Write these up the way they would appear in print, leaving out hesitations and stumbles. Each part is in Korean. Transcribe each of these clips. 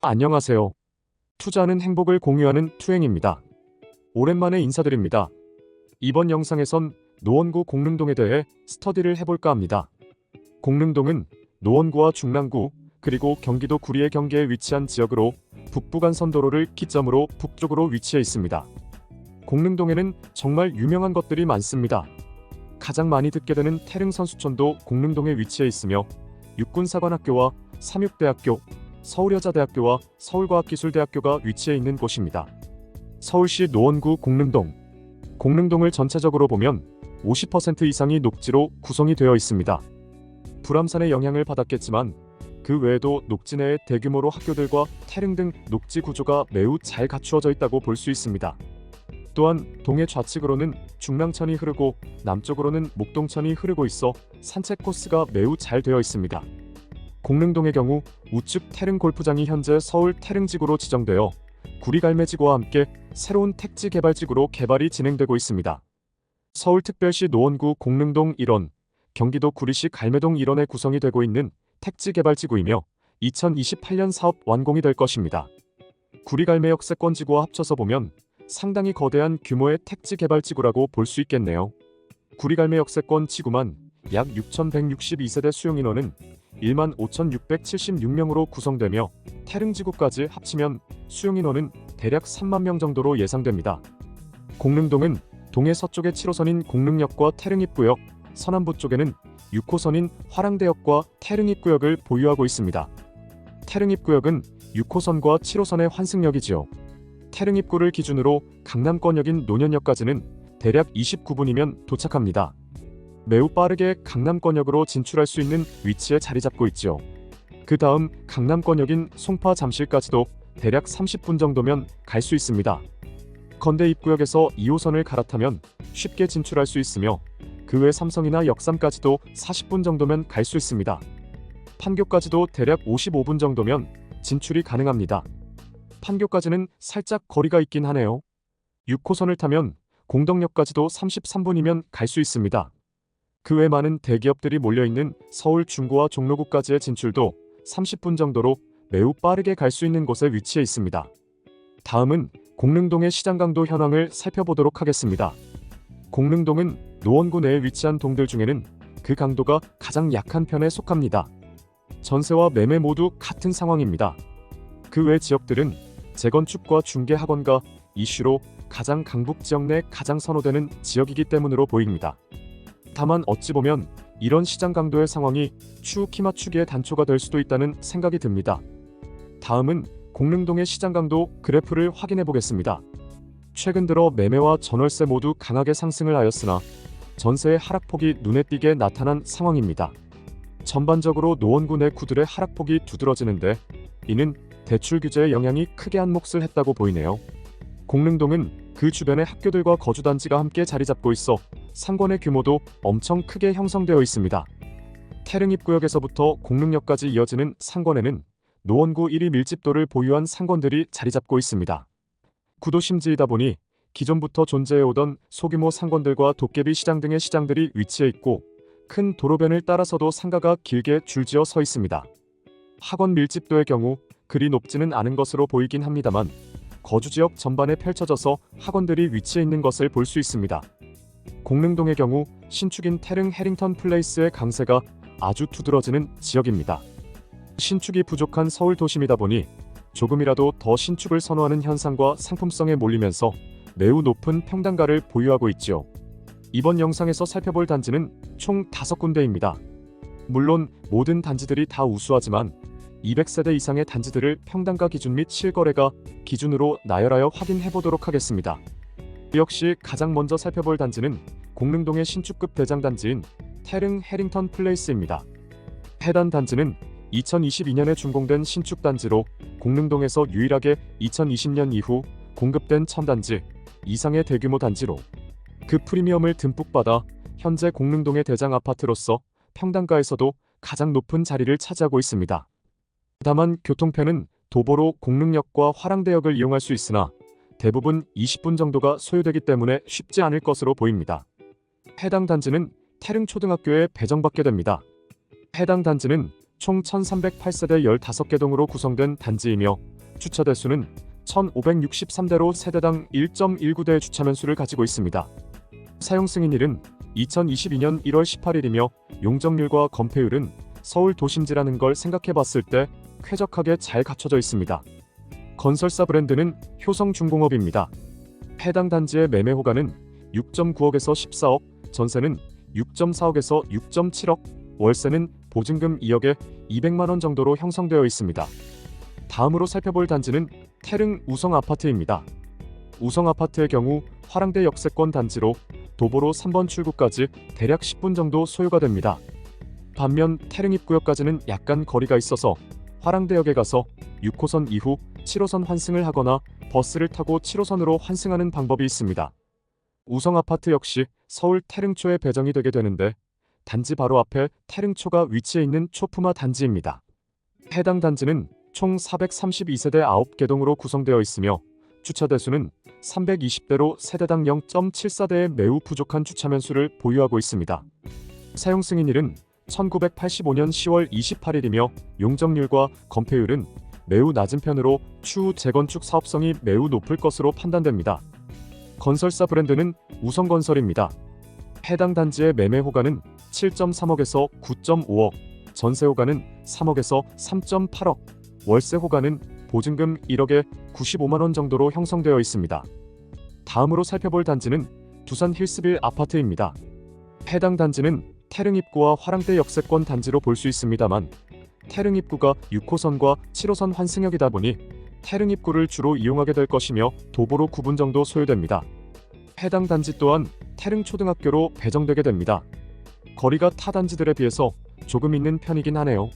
안녕하세요. 투자하는 행복을 공유하는 투행입니다. 오랜만에 인사드립니다. 이번 영상에선 노원구 공릉동에 대해 스터디를 해볼까 합니다. 공릉동은 노원구와 중랑구 그리고 경기도 구리의 경계에 위치한 지역으로 북부간선도로를 기점으로 북쪽으로 위치해 있습니다. 공릉동에는 정말 유명한 것들이 많습니다. 가장 많이 듣게 되는 태릉선수촌도 공릉동에 위치해 있으며 육군사관학교와 삼육대학교, 서울여자대학교와 서울과학기술대학교가 위치해 있는 곳입니다. 서울시 노원구 공릉동. 공릉동을 전체적으로 보면 50% 이상이 녹지로 구성이 되어 있습니다. 불암산의 영향을 받았겠지만 그 외에도 녹지 내에 대규모로 학교들과 태릉 등 녹지 구조가 매우 잘 갖추어져 있다고 볼 수 있습니다. 또한 동해 좌측으로는 중랑천이 흐르고 남쪽으로는 목동천이 흐르고 있어 산책 코스가 매우 잘 되어 있습니다. 공릉동의 경우 우측 태릉 골프장이 현재 서울 태릉지구로 지정되어 구리갈매지구와 함께 새로운 택지 개발지구로 개발이 진행되고 있습니다. 서울특별시 노원구 공릉동 1원, 경기도 구리시 갈매동 1원에 구성이 되고 있는 택지 개발지구이며 2028년 사업 완공이 될 것입니다. 구리갈매 역세권지구와 합쳐서 보면 상당히 거대한 규모의 택지 개발지구라고 볼 수 있겠네요. 구리갈매 역세권 지구만 약 6,162세대 수용인원은 15,676명으로 구성되며 태릉지구까지 합치면 수용인원은 대략 3만 명 정도로 예상됩니다. 공릉동은 동해 서쪽의 7호선인 공릉역과 태릉입구역, 서남부 쪽에는 6호선인 화랑대역과 태릉입구역을 보유하고 있습니다. 태릉입구역은 6호선과 7호선의 환승역이지요. 태릉입구를 기준으로 강남권역인 논현역까지는 대략 29분이면 도착합니다. 매우 빠르게 강남권역으로 진출할 수 있는 위치에 자리 잡고 있죠. 그 다음 강남권역인 송파 잠실까지도 대략 30분 정도면 갈 수 있습니다. 건대 입구역에서 2호선을 갈아타면 쉽게 진출할 수 있으며 그 외 삼성이나 역삼까지도 40분 정도면 갈 수 있습니다. 판교까지도 대략 55분 정도면 진출이 가능합니다. 판교까지는 살짝 거리가 있긴 하네요. 6호선을 타면 공덕역까지도 33분이면 갈 수 있습니다. 그 외 많은 대기업들이 몰려있는 서울 중구와 종로구까지의 진출도 30분 정도로 매우 빠르게 갈 수 있는 곳에 위치해 있습니다. 다음은 공릉동의 시장 강도 현황을 살펴보도록 하겠습니다. 공릉동은 노원구 내에 위치한 동들 중에는 그 강도가 가장 약한 편에 속합니다. 전세와 매매 모두 같은 상황입니다. 그 외 지역들은 재건축과 중개학원가 이슈로 가장 강북 지역 내 가장 선호되는 지역이기 때문으로 보입니다. 다만 어찌 보면 이런 시장 강도의 상황이 추후 키 맞추기의 단초가 될 수도 있다는 생각이 듭니다. 다음은 공릉동의 시장 강도 그래프를 확인해 보겠습니다. 최근 들어 매매와 전월세 모두 강하게 상승을 하였으나 전세의 하락폭이 눈에 띄게 나타난 상황입니다. 전반적으로 노원구 내 구들의 하락폭이 두드러지는데 이는 대출 규제의 영향이 크게 한 몫을 했다고 보이네요. 공릉동은 그 주변의 학교들과 거주단지가 함께 자리 잡고 있어 상권의 규모도 엄청 크게 형성되어 있습니다. 태릉입구역에서부터 공릉역까지 이어지는 상권에는 노원구 1위 밀집도를 보유한 상권들이 자리 잡고 있습니다. 구도심지이다 보니 기존부터 존재해오던 소규모 상권들과 도깨비 시장 등의 시장들이 위치해 있고 큰 도로변을 따라서도 상가가 길게 줄지어 서 있습니다. 학원 밀집도의 경우 그리 높지는 않은 것으로 보이긴 합니다만 거주지역 전반에 펼쳐져서 학원들이 위치해 있는 것을 볼 수 있습니다. 공릉동의 경우 신축인 태릉 해링턴 플레이스의 강세가 아주 두드러지는 지역입니다. 신축이 부족한 서울 도심이다 보니 조금이라도 더 신축을 선호하는 현상과 상품성에 몰리면서 매우 높은 평당가를 보유하고 있지요. 이번 영상에서 살펴볼 단지는 총 5군데입니다. 물론 모든 단지들이 다 우수하지만 200세대 이상의 단지들을 평당가 기준 및 실거래가 기준으로 나열하여 확인해보도록 하겠습니다. 역시 가장 먼저 살펴볼 단지는 공릉동의 신축급 대장단지인 태릉 해링턴 플레이스입니다. 해당 단지는 2022년에 준공된 신축단지로 공릉동에서 유일하게 2020년 이후 공급된 첨단지 이상의 대규모 단지로 그 프리미엄을 듬뿍 받아 현재 공릉동의 대장 아파트로서 평당가에서도 가장 높은 자리를 차지하고 있습니다. 다만 교통편은 도보로 공릉역과 화랑대역을 이용할 수 있으나 대부분 20분 정도가 소요되기 때문에 쉽지 않을 것으로 보입니다. 해당 단지는 태릉초등학교에 배정받게 됩니다. 해당 단지는 총 1308세대 15개 동으로 구성된 단지이며 주차 대수는 1563대로 세대당 1.19대의 주차면 수를 가지고 있습니다. 사용 승인일은 2022년 1월 18일이며 용적률과 건폐율은 서울 도심지라는 걸 생각해봤을 때 쾌적하게 잘 갖춰져 있습니다. 건설사 브랜드는 효성중공업입니다. 해당 단지의 매매 호가는 6.9억에서 14억, 전세는 6.4억에서 6.7억, 월세는 보증금 2억에 200만원 정도로 형성되어 있습니다. 다음으로 살펴볼 단지는 태릉 우성아파트입니다. 우성아파트의 경우 화랑대 역세권 단지로 도보로 3번 출구까지 대략 10분 정도 소요가 됩니다. 반면 태릉 입구역까지는 약간 거리가 있어서 화랑대역에 가서 6호선 이후 7호선 환승을 하거나 버스를 타고 7호선으로 환승하는 방법이 있습니다. 우성아파트 역시 서울 태릉초에 배정이 되게 되는데 단지 바로 앞에 태릉초가 위치해 있는 초품화 단지입니다. 해당 단지는 총 432세대 9개 동으로 구성되어 있으며 주차 대수는 320대로 세대당 0.74대의 매우 부족한 주차면 수를 보유하고 있습니다. 사용 승인일은 1985년 10월 28일이며 용적률과 건폐율은 매우 낮은 편으로 추후 재건축 사업성이 매우 높을 것으로 판단됩니다. 건설사 브랜드는 우성건설입니다. 해당 단지의 매매 호가는 7.3억에서 9.5억, 전세 호가는 3억에서 3.8억, 월세 호가는 보증금 1억에 95만원 정도로 형성되어 있습니다. 다음으로 살펴볼 단지는 두산 힐스빌 아파트입니다. 해당 단지는 태릉 입구와 화랑대 역세권 단지로 볼 수 있습니다만 태릉 입구가 6호선과 7호선 환승역이다 보니 태릉 입구를 주로 이용하게 될 것이며 도보로 9분 정도 소요됩니다. 해당 단지 또한 태릉 초등학교로 배정되게 됩니다. 거리가 타 단지들에 비해서 조금 있는 편이긴 하네요.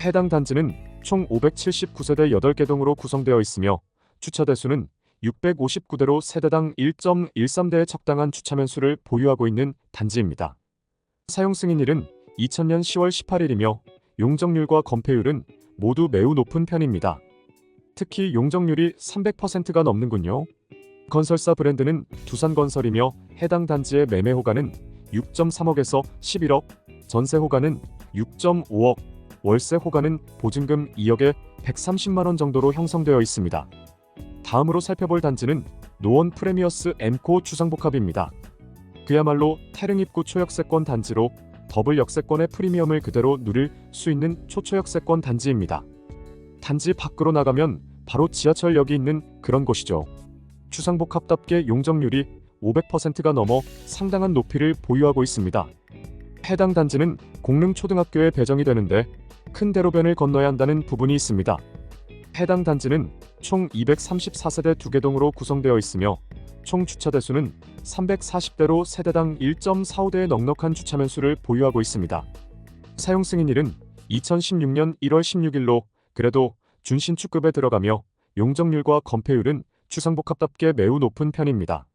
해당 단지는 총 579세대 8개 동으로 구성되어 있으며 주차 대수는 659대로 세대당 1.13대의 적당한 주차면 수를 보유하고 있는 단지입니다. 사용 승인일은 2000년 10월 18일이며 용적률과 건폐율은 모두 매우 높은 편입니다. 특히 용적률이 300%가 넘는군요. 건설사 브랜드는 두산건설이며 해당 단지의 매매 호가는 6.3억에서 11억, 전세 호가는 6.5억, 월세 호가는 보증금 2억에 130만원 정도로 형성되어 있습니다. 다음으로 살펴볼 단지는 노원 프레미어스 엠코 주상복합입니다. 그야말로 태릉 입구 초역세권 단지로 더블 역세권의 프리미엄을 그대로 누릴 수 있는 초초역세권 단지입니다. 단지 밖으로 나가면 바로 지하철역이 있는 그런 곳이죠. 주상복합답게 용적률이 500%가 넘어 상당한 높이를 보유하고 있습니다. 해당 단지는 공릉초등학교에 배정이 되는데 큰 대로변을 건너야 한다는 부분이 있습니다. 해당 단지는 총 234세대 2개 동으로 구성되어 있으며 총 주차 대수는 340대로 세대당 1.45대의 넉넉한 주차면 수를 보유하고 있습니다. 사용 승인일은 2016년 1월 16일로 그래도 준신축급에 들어가며 용적률과 건폐율은 주상복합답게 매우 높은 편입니다.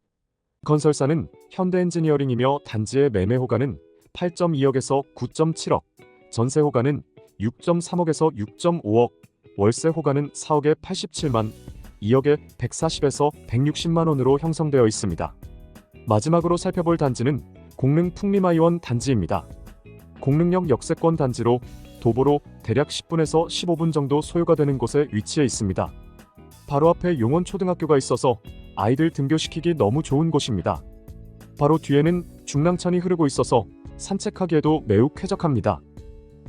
건설사는 현대엔지니어링이며 단지의 매매 호가는 8.2억에서 9.7억, 전세 호가는 6.3억에서 6.5억, 월세 호가는 4억에 87만, 2억에 140에서 160만 원으로 형성되어 있습니다. 마지막으로 살펴볼 단지는 공릉 풍림아이원 단지입니다. 공릉역 역세권 단지로 도보로 대략 10분에서 15분 정도 소요가 되는 곳에 위치해 있습니다. 바로 앞에 용원초등학교가 있어서 아이들 등교시키기 너무 좋은 곳입니다. 바로 뒤에는 중랑천이 흐르고 있어서 산책하기에도 매우 쾌적합니다.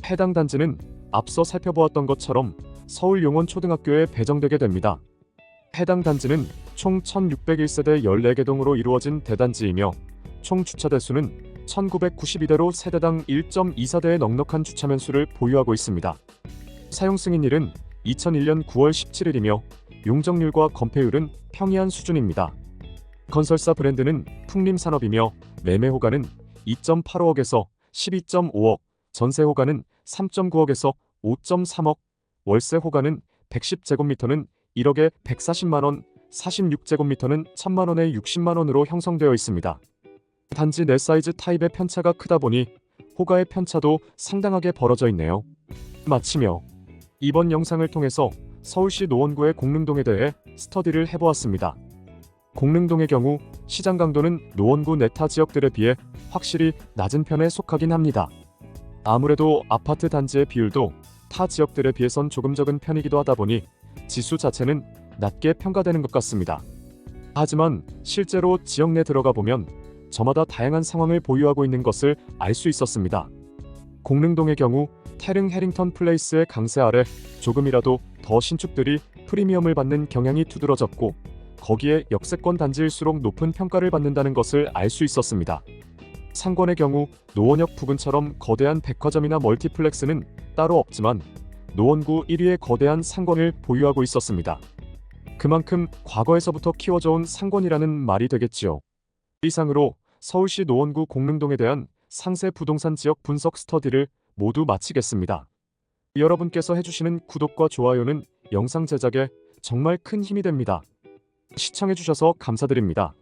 해당 단지는 앞서 살펴보았던 것처럼 서울 용원초등학교에 배정되게 됩니다. 해당 단지는 총 1601세대 14개 동으로 이루어진 대단지이며 총 주차 대수는 1992대로 세대당 1.24대의 넉넉한 주차면 수를 보유하고 있습니다. 사용 승인일은 2001년 9월 17일이며 용적률과 건폐율은 평이한 수준입니다. 건설사 브랜드는 풍림산업이며 매매 호가는 2.85억에서 12.5억, 전세 호가는 3.9억에서 5.3억, 월세 호가는 110제곱미터는 1억에 140만원, 46제곱미터는 1000만원에 60만원으로 형성되어 있습니다. 단지 내 사이즈 타입의 편차가 크다 보니 호가의 편차도 상당하게 벌어져 있네요. 마치며 이번 영상을 통해서 서울시 노원구의 공릉동에 대해 스터디를 해보았습니다. 공릉동의 경우 시장 강도는 노원구 내타 지역들에 비해 확실히 낮은 편에 속하긴 합니다. 아무래도 아파트 단지의 비율도 타 지역들에 비해선 조금 적은 편이기도 하다 보니 지수 자체는 낮게 평가되는 것 같습니다. 하지만 실제로 지역 내 들어가 보면 저마다 다양한 상황을 보유하고 있는 것을 알 수 있었습니다. 공릉동의 경우 태릉 해링턴 플레이스의 강세 아래 조금이라도 더 신축들이 프리미엄을 받는 경향이 두드러졌고, 거기에 역세권 단지일수록 높은 평가를 받는다는 것을 알 수 있었습니다. 상권의 경우 노원역 부근처럼 거대한 백화점이나 멀티플렉스는 따로 없지만 노원구 1위의 거대한 상권을 보유하고 있었습니다. 그만큼 과거에서부터 키워져온 상권이라는 말이 되겠지요. 이상으로 서울시 노원구 공릉동에 대한 상세 부동산 지역 분석 스터디를 모두 마치겠습니다. 여러분께서 해주시는 구독과 좋아요는 영상 제작에 정말 큰 힘이 됩니다. 시청해주셔서 감사드립니다.